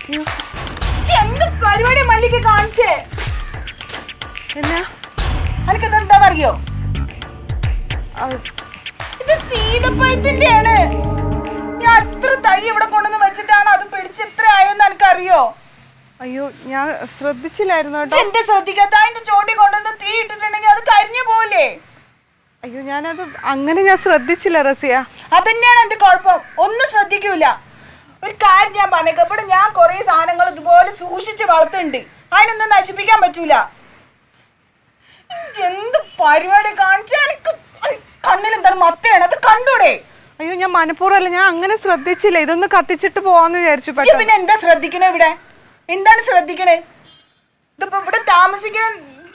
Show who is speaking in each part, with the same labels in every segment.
Speaker 1: എന്ത് പരിപാടി മല്ലിക കാണിച്ചേ?
Speaker 2: എന്നാ
Speaker 1: എനിക്കെന്താ അറിയോ? ഇത് സീതപ്പഴത്തിന്റെ ആണ്. ഞാൻ അത്ര തൈ ഇവിടെ കൊണ്ടുവന്ന് വെച്ചിട്ടാണ് അത് പിടിച്ച് ഇത്ര ആയെന്ന് എനിക്കറിയോ?
Speaker 2: അയ്യോ ഞാൻ ശ്രദ്ധിച്ചില്ലായിരുന്നു കേട്ടോ.
Speaker 1: എന്റെ ശ്രദ്ധിക്കാത്ത അതിന്റെ ചോട്ടി കൊണ്ടുവന്ന് തീ ഇട്ടിട്ടുണ്ടെങ്കിൽ അത് കരിഞ്ഞു പോലെ.
Speaker 2: അയ്യോ ഞാനത് അങ്ങനെ ഞാൻ ശ്രദ്ധിച്ചില്ല റസിയ.
Speaker 1: അതന്നെയാണ് എന്റെ കുഴപ്പം. ഒന്നും ശ്രദ്ധിക്കൂല. ഒരു കാര്യം ഞാൻ പറഞ്ഞേക്കാം, ഇവിടെ ഞാൻ കുറെ സാധനങ്ങൾ ഇതുപോലെ സൂക്ഷിച്ച് വളർത്തുന്നുണ്ട്. അതിനൊന്നും നശിപ്പിക്കാൻ പറ്റൂല. എന്ത് പരിപാടി കാണിച്ചാ? എനിക്ക് കണ്ണിൽ എന്താണ് മത്തയാണ്, അത് കണ്ടൂടെ?
Speaker 2: അയ്യോ ഞാൻ മനഃപൂർവ്വമല്ല, ഞാൻ അങ്ങനെ ശ്രദ്ധിച്ചില്ല. ഇതൊന്ന് കത്തിച്ചിട്ട് പോവാന്ന് വിചാരിച്ചു.
Speaker 1: പിന്നെ എന്താ ശ്രദ്ധിക്കണേ? ഇവിടെ എന്താണ് ശ്രദ്ധിക്കണേ? ഇതിപ്പോ ഇവിടെ താമസിക്കാൻ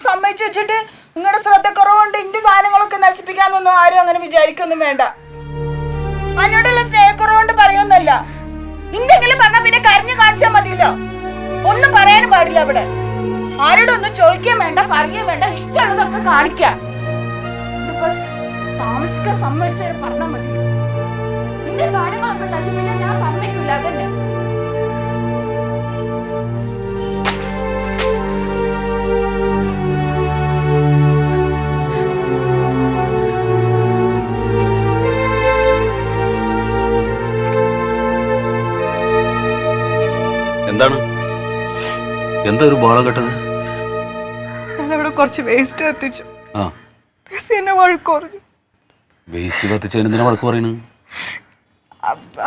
Speaker 1: സമ്മതിച്ചു വെച്ചിട്ട് നിങ്ങളുടെ ശ്രദ്ധ കുറവുണ്ട് എന്റെ സാധനങ്ങളൊക്കെ നശിപ്പിക്കാന്നൊന്നും ആരും അങ്ങനെ വിചാരിക്കൊന്നും വേണ്ട. അതിനോടുള്ള സ്നേഹക്കുറവുകൊണ്ട് പറയൊന്നല്ല. എന്തെങ്കിലും പറഞ്ഞാ പിന്നെ കരഞ്ഞു കാണിച്ചാൽ മതിയല്ലോ. ഒന്നും പറയാനും പാടില്ല. ഇവിടെ ആരോടൊന്നും ചോദിക്കാൻ വേണ്ട, പറയാൻ വേണ്ട, ഇഷ്ടമുള്ളതൊക്കെ കാണിക്കാം. ഇതിപ്പോ താമസിക്കാൻ സമ്മതിച്ച പറഞ്ഞാൽ മതി. എന്റെ സാധനങ്ങളൊക്കെ നശിപ്പിക്കാൻ ഞാൻ സമ്മതിക്കില്ല. അതന്നെ.
Speaker 3: എന്താണ്? എന്താ ഒരു ബോളം കേട്ടത്?
Speaker 2: ഞാനിവിടെ കുറച്ച് വേസ്റ്റ് കത്തിച്ചു.
Speaker 3: ആ
Speaker 2: എന്നെ വഴക്ക് പറഞ്ഞു.
Speaker 3: വേസ്റ്റ് കത്തിച്ചതിന് എന്തിനാ വഴക്ക് പറയുന്നു?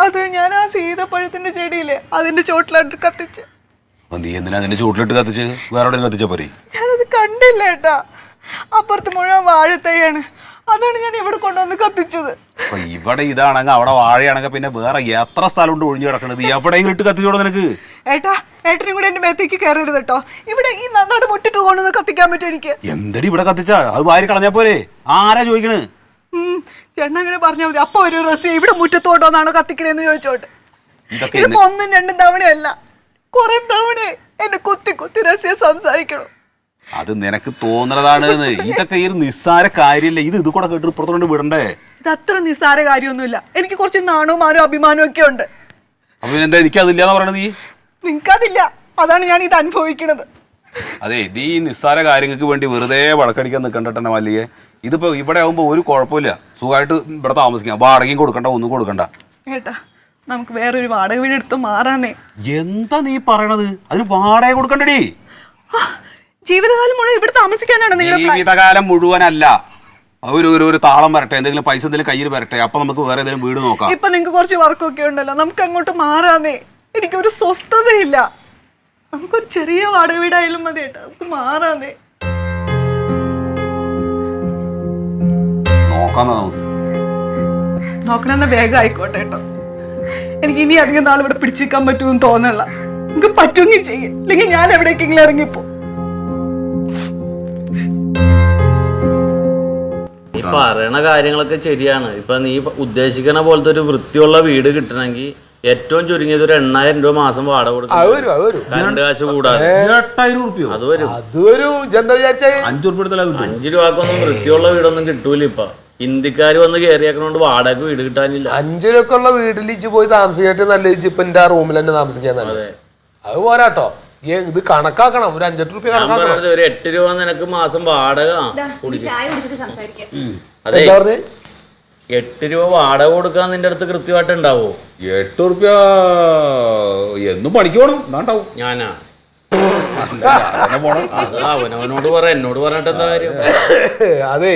Speaker 2: അത് ഞാൻ ആ സീതപ്പഴത്തിന്റെ ചെടിയില്ലേ അതിന്റെ ചോട്ടിലായിട്ട് കത്തിച്ച്.
Speaker 3: നീ എന്തിനാ അതിന്റെ ചൂട്ടിലിട്ട് കത്തിച്ച്? വേറെ എവിടെയും കത്തിച്ചാ പോരെ?
Speaker 2: ഞാനത് കണ്ടില്ല ഏട്ടാ. അപ്പുറത്ത് മുഴുവൻ വാഴത്തൈയാണ്. അതാണ് ഞാൻ ഇവിടെ കൊണ്ടുവന്ന് കത്തിച്ചത്.
Speaker 3: അപ്പൊ ഇവിടെ ഇതാണെങ്കിൽ അവിടെ വാഴയാണെങ്കിൽ പിന്നെ വേറെ എത്ര സ്ഥലം ഉണ്ട് ഒഴിഞ്ഞു കിടക്കണത്? എവിടെയെങ്കിലും ഇട്ട് കത്തിച്ചോടോ നിനക്ക്?
Speaker 2: ഏട്ടാ ഏട്ടനും കൂടെ എന്റെ മേത്തേക്ക് കയറരുത് കേട്ടോ. ഇവിടെ ഈ നന്നാട് മുട്ടിട്ട് കൊണ്ടുവന്ന് കത്തിക്കാൻ പറ്റും എനിക്ക്.
Speaker 3: എന്തടി ഇവിടെ കത്തിച്ചാ? അത് വാരി കളഞ്ഞാ പോരെ? ആരാ ചോദിക്കണ്?
Speaker 2: ചേട്ടൻ അങ്ങനെ പറഞ്ഞാൽ മതി. അപ്പൊ ഒരു റസിയ ഇവിടെ മുറ്റത്തോട്ടോന്നാണോ കത്തിക്കണേന്ന് ചോദിച്ചോട്ടെ. ഇതിപ്പോ ഒന്നും രണ്ടും തവണയല്ല, കുറെ തവണ എന്നെ കുത്തി കുത്തി റസിയ സംസാരിക്കണം.
Speaker 3: അത് നിനക്ക് തോന്നുന്നതാണ്. ഇതൊക്കെ ഈ നിസ്സാര കാര്യല്ലേ. ഇത് കൂടെ കേട്ട് ഇപ്പുറത്തോണ്ട് വിടണ്ടേ?
Speaker 2: ഇത് അത്ര നിസ്സാര കാര്യമൊന്നുമില്ല. എനിക്ക് കുറച്ച് നാണവും മാനവും അഭിമാനവും ഒക്കെ ഉണ്ട്.
Speaker 3: അപ്പൊ എന്താ എനിക്ക് അതില്ലാന്ന് പറയണത്? നീ
Speaker 2: നിനക്കതില്ല, അതാണ് ഞാൻ ഇത് അനുഭവിക്കണത്.
Speaker 3: അതെ, നീ നിസ്സാര കാര്യങ്ങൾക്ക് വേണ്ടി വെറുതെ വഴക്കടിക്കാൻ നിൽക്കണ്ടേ മല്ലികെ. ഇതിപ്പോ ഇവിടെ ആവുമ്പോ ഒരു കുഴപ്പമില്ല, സുഖമായിട്ട് ഇവിടെ താമസിക്കാം. വാടകയും കൊടുക്കണ്ട, ഒന്നും കൊടുക്കണ്ട.
Speaker 2: ഏട്ടാ നമുക്ക് വേറൊരു വാടക വീട് എടുത്ത് മാറാന്നേ.
Speaker 3: എന്താ നീ പറയണത്? അതിന് വാടക കൊടുക്കണ്ടടി.
Speaker 2: ജീവിതകാലം മുഴുവൻ ഇവിടെ താമസിക്കാനാണ് നിങ്ങളുടെ
Speaker 3: ജീവിതകാലം മുഴുവനല്ല. ഒരു താളം വരട്ടെ, എന്തെങ്കിലും പൈസ എന്തെങ്കിലും കയ്യിൽ വരട്ടെ, അപ്പൊ നമുക്ക് വേറെ ഏതെങ്കിലും വീട് നോക്കാം.
Speaker 2: ഇപ്പൊ നിങ്ങക്ക് കുറച്ച് വർക്കൊക്കെ ഉണ്ടല്ലോ, നമുക്ക് അങ്ങോട്ട് മാറാന്നേ. എനിക്കൊരു സ്വസ്ഥതയില്ല. നമുക്കൊരു ചെറിയ വാടക വീടായാലും മതി ഏട്ടാ, നമുക്ക് മാറാന്നേ. നോക്കണമെന്ന വേഗം ആയിക്കോട്ടെ കേട്ടോ. എനിക്ക് ഇനി അധികം നാൾ ഇവിടെ പിടിച്ചിരിക്കാൻ പറ്റുമെന്ന് തോന്നല്ല. എനിക്ക് പറ്റുമെങ്കിൽ ചെയ്യും, അല്ലെങ്കിൽ ഞാൻ എവിടേക്കെങ്കിലും ഇറങ്ങിപ്പോ.
Speaker 4: നീ പറയണ കാര്യങ്ങളൊക്കെ ശരിയാണ്. ഇപ്പൊ നീ ഉദ്ദേശിക്കുന്ന പോലത്തെ ഒരു വൃത്തിയുള്ള വീട് കിട്ടണമെങ്കിൽ ഏറ്റവും ചുരുങ്ങിയത് ഒരു 8,000 രൂപ മാസം വാടക കൊടുക്കണം. കറണ്ട് കാശ് കൂടാതെ
Speaker 3: 8,000
Speaker 4: അത് വരും. 5 രൂപക്കൊന്നും വൃത്തിയുള്ള വീടൊന്നും കിട്ടൂല. ഇപ്പൊ ഹിന്ദിക്കാര് വന്ന് കയറിയാക്കണോണ്ട് വാടക വീട് കിട്ടാനില്ല.
Speaker 5: 5 രൂപക്കുള്ള വീട്ടിൽ ഇജ്ജ് പോയി താമസിക്കാട്ട് നല്ല ഇപ്പൊ എന്റെ ആ റൂമിൽ തന്നെ താമസിക്കാൻ തന്നെ. അത് പോരാട്ടോ, ഇത് കണക്കാക്കണം. ഒരു 5-8 രൂപ കണക്കാക്കണം.
Speaker 4: ഒരു 8 രൂപ നിനക്ക് മാസം വാടക. അതെ, 8 രൂപ വാടക കൊടുക്കാൻ നിന്റെ അടുത്ത് കൃത്യമായിട്ട് ഉണ്ടാവോ?
Speaker 3: 8 രൂപ എന്നും പണിക്ക് പോണം.
Speaker 4: ഞാനാ അവനവനോട് പറ, എന്നോട് പറഞ്ഞിട്ട് എന്താ കാര്യം?
Speaker 5: അതെ,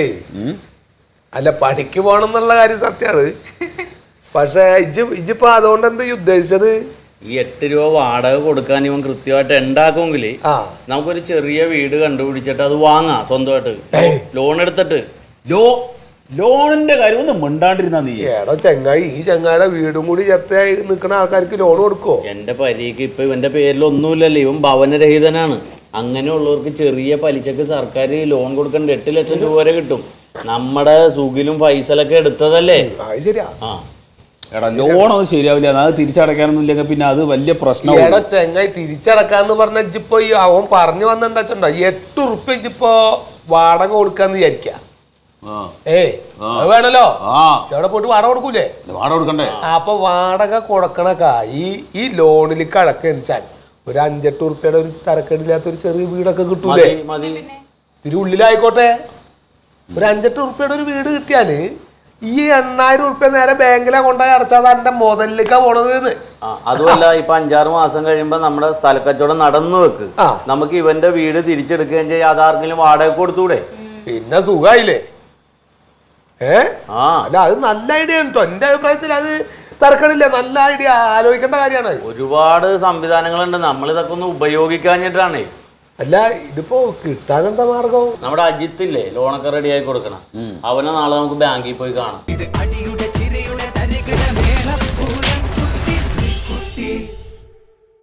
Speaker 5: അല്ല പണിക്ക് പോണം എന്നുള്ള കാര്യം സത്യമാണ്. പക്ഷെ ഇജ്ജിപ്പോ അതുകൊണ്ട് എന്താ ഉദ്ദേശിച്ചത്?
Speaker 4: ഈ 8 രൂപ വാടക കൊടുക്കാൻ ഇവൻ കൃത്യമായിട്ട് ഉണ്ടാക്കുമെങ്കിൽ നമുക്കൊരു ചെറിയ വീട് കണ്ടുപിടിച്ചിട്ട് അത് വാങ്ങാം സ്വന്തമായിട്ട്, ലോൺ എടുത്തിട്ട്.
Speaker 3: ലോണിന്റെ കാര്യം ഒന്നും മിണ്ടാണ്ടിരുന്നാ നീ.
Speaker 5: ഏടോ ചെങ്ങായി, ഈ ചെങ്ങായിയുടെ വീടും കൂടി ജപ്തിയായി നിൽക്കുന്ന ആൾക്കാർക്ക് ലോൺ കൊടുക്കോ?
Speaker 4: എന്റെ പരീക്ക് ഇപ്പൊ ഇവന്റെ പേരിൽ ഒന്നുമില്ലല്ലോ, ഇവൻ ഭവനരഹിതനാണ്. അങ്ങനെയുള്ളവർക്ക് ചെറിയ പലിശക്ക് സർക്കാർ ലോൺ കൊടുക്കണ്ട. 8 ലക്ഷം രൂപ വരെ കിട്ടും. നമ്മുടെ സുഖിലും ഫൈസലൊക്കെ എടുത്തതല്ലേ.
Speaker 5: ശരിയാ.
Speaker 3: എടാ ലോണൊന്നും ശരിയാവില്ല, അത് തിരിച്ചടയ്ക്കാനൊന്നും ഇല്ലെങ്കിൽ പിന്നെ അത് വലിയ പ്രശ്നമാണ്.
Speaker 5: എടാ ചെങ്ങായി, തിരിച്ചടക്കാന്ന് പറഞ്ഞ ഇജ്ജിപ്പോ ഈ അവൻ പറഞ്ഞു വന്ന എന്താ വെച്ചോ, 8 ഉറുപ്പ്യ ഇജ്ജിപ്പോ വാടക കൊടുക്കാന്ന് വിചാരിക്ക. അത് വേണല്ലോ. എവിടെ പോയിട്ട് വാടക കൊടുക്കൂലേ?
Speaker 3: വാടക കൊടുക്കണ്ടേ?
Speaker 5: അപ്പൊ വാടക കൊടുക്കണ ഈ ലോണിലേക്ക് അടക്കാച്ചാൽ ഒരു 5-8 ഉറുപ്പ്യയുടെ ഒരു തരക്കേടില്ലാത്ത ഒരു ചെറിയ വീടൊക്കെ കിട്ടൂലേ?
Speaker 4: മതി മതി.
Speaker 5: ഇത്തിരി ഉള്ളിലായിക്കോട്ടെ. ഒരു 5-8 ഉറുപ്പ്യയുടെ ഒരു വീട് കിട്ടിയാല് ഈ 8000 ഉറുപ്പ്യ നേരെ ബാങ്കിലെ കൊണ്ടുപോയി അടച്ചാൽ എന്റെ മുതലിലേക്കാ പോണത്.
Speaker 4: അതുമല്ല, ഇപ്പൊ 5-6 മാസം കഴിയുമ്പോ നമ്മുടെ സ്ഥലക്കച്ചവടം നടന്നു വെക്ക്. നമുക്ക് ഇവന്റെ വീട് തിരിച്ചെടുക്കുകയും ചെയ്യാം. അതാർക്കെങ്കിലും വാടക കൊടുത്തൂടെ?
Speaker 5: പിന്നെ സുഖായില്ലേ? അല്ല, അത് നല്ല ഐഡിയ കേട്ടോ. എന്റെ അഭിപ്രായത്തിൽ അത് തരക്കടില്ല. നല്ല ഐഡിയ, ആലോചിക്കേണ്ട കാര്യമാണ്.
Speaker 4: ഒരുപാട് സംവിധാനങ്ങളുണ്ട്, നമ്മൾ ഇതൊക്കെ ഒന്ന് ഉപയോഗിക്കാഞ്ഞിട്ടാണ്.
Speaker 5: അല്ല, ഇതിപ്പോ കിട്ടാനെന്താ മാർഗം?
Speaker 4: നമ്മുടെ അജിത്തില്ലേ, ലോണൊക്കെ റെഡി ആയി കൊടുക്കണം. അവനെ നാളെ നമുക്ക് ബാങ്കിൽ പോയി കാണാം.